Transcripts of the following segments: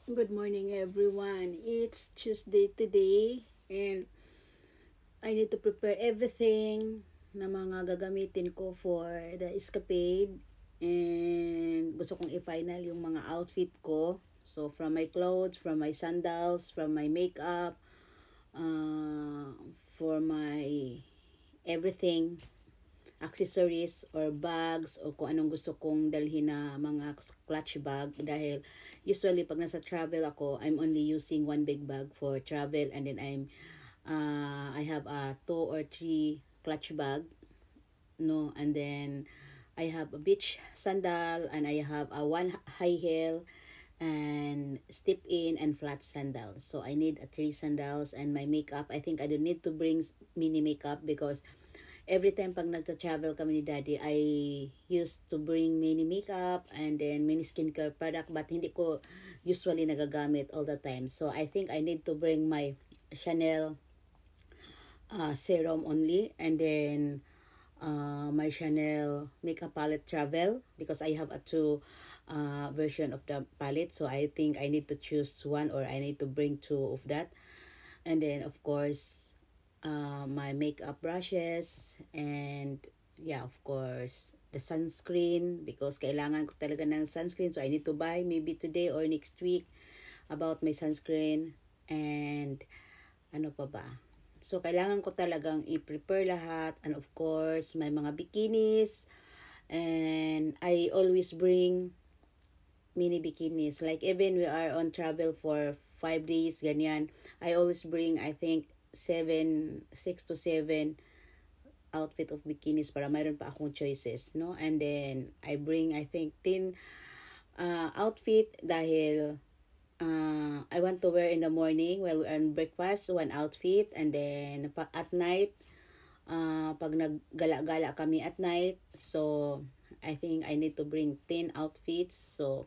Good morning, everyone. It's Tuesday today, and I need to prepare everything na mga gagamitin ko for the escapade. And gusto kong i-final yung mga outfit ko. So, from my clothes, from my sandals, from my makeup, uh, for my everything, accessories or bags o kung anong gusto kong dalhin na mga clutch bag dahil usually pag nasa travel ako, I'm only using one big bag for travel, and then I have a two or three clutch bag, no, and then I have a beach sandal, and I have a one high heel and step in and flat sandals. So I need a three sandals, and my makeup, I think I don't need to bring mini makeup because every time pag nagta-travel kami ni Daddy, I used to bring mini makeup and then mini skincare product, but hindi ko usually nagagamit all the time. So I think I need to bring my Chanel serum only, and then my Chanel makeup palette travel because I have a two version of the palette. So I think I need to choose one, or I need to bring two of that. And then of course my makeup brushes, and yeah, of course the sunscreen because kailangan ko talaga ng sunscreen, so I need to buy maybe today or next week about my sunscreen. And ano pa ba, so kailangan ko talagang i-prepare lahat. And of course may mga bikinis, and I always bring mini bikinis, like even we are on travel for 5 days ganyan, I always bring, I think, 6 to 7 outfit of bikinis para mayroon pa akong choices, no? And then I bring, I think, 10 outfit dahil I want to wear in the morning while we're on breakfast, one outfit, and then at night, pag naggala-gala kami at night, so I think I need to bring 10 outfits. So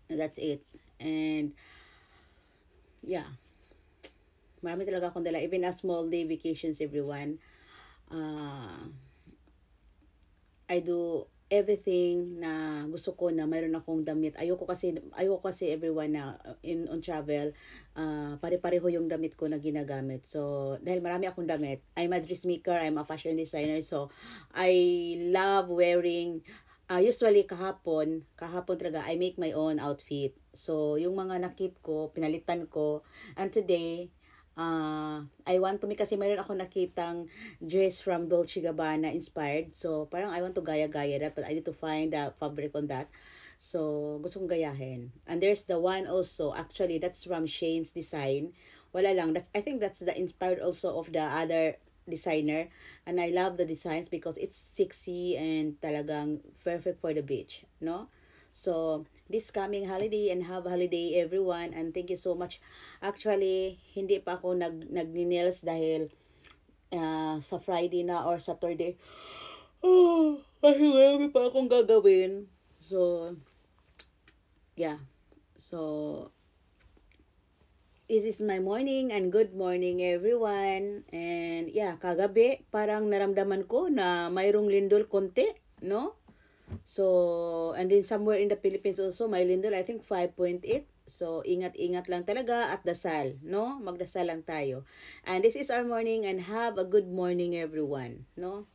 that's it. And yeah, marami talaga akong dala, even a small day vacations, everyone. I do everything na gusto ko na mayroon akong damit. Ayoko kasi everyone na on travel, pare-pareho yung damit ko na ginagamit. So, dahil marami akong damit, I'm a dressmaker, I'm a fashion designer. So, I love wearing, usually kahapon talaga, I make my own outfit. So, yung mga nakip ko, pinalitan ko. And today, I want to make, kasi mayroon ako nakitang dress from Dolce Gabbana inspired. So, parang I want to gaya-gaya that, but I need to find the fabric on that. So, gusto kong gayahin. And there's the one also, actually, that's from Shane's design. Wala lang. I think that's the inspired also of the other designer. And I love the designs because it's sexy and talagang perfect for the beach, no? So, this coming holiday, and have holiday everyone, and thank you so much. Actually, hindi pa ako nag-nails dahil sa Friday na or Saturday. Kasi marami pa akong gagawin. So, yeah. So, this is my morning, and good morning everyone. And yeah, kagabi parang naramdaman ko na mayroong lindol konti, no? So, and then somewhere in the Philippines also, may lindol, I think 5.8. So, ingat-ingat lang talaga at dasal, no? Magdasal lang tayo. And this is our morning, and have a good morning everyone, no?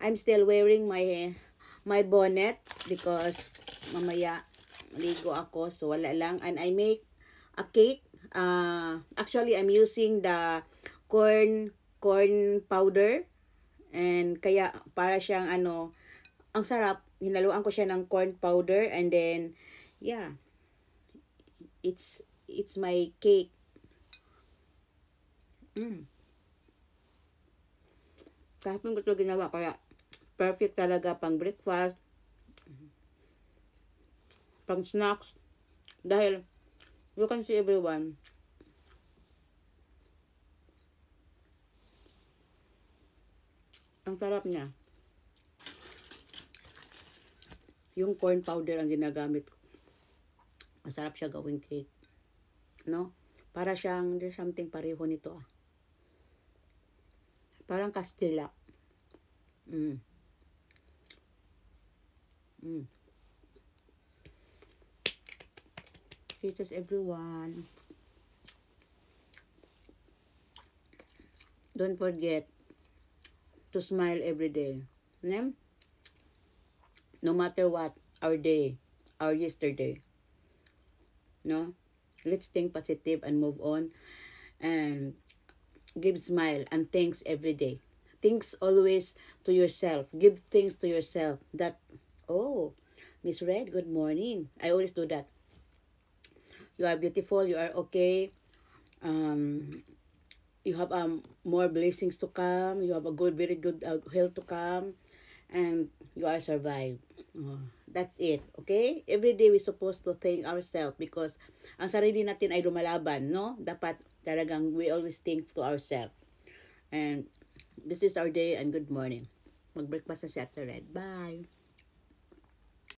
I'm still wearing my bonnet because mamaya ligo ako, so wala lang. And I make a cake. Actually, I'm using the corn powder, and kaya para siyang ang sarap. Hinaluan ko siya ng corn powder, and then yeah, it's my cake. Kahapon ko ito ginawa, kaya perfect talaga pang breakfast, pang snacks, dahil you can see everyone, ang sarap niya. Yung corn powder ang ginagamit ko. Masarap siya gawing cake, no? Para siyang, there's something pareho nito. Parang Castilla. Mm. kisses everyone. Don't forget to smile every day. Yeah? No matter what, our day, our yesterday. No? Let's think positive and move on. And give smile and thanks every day. Thanks always to yourself. Give thanks to yourself that, oh, Miss Red, good morning. I always do that. You are beautiful. You are okay. You have more blessings to come. You have a good, very good health to come. And you are survive. Oh, that's it. Okay? Every day we supposed to thank ourselves because ang sarili natin ay lumalaban, no? Dapat talagang we always think to ourselves. And this is our day and good morning. Mag-breakfast na si Ate Red. Bye!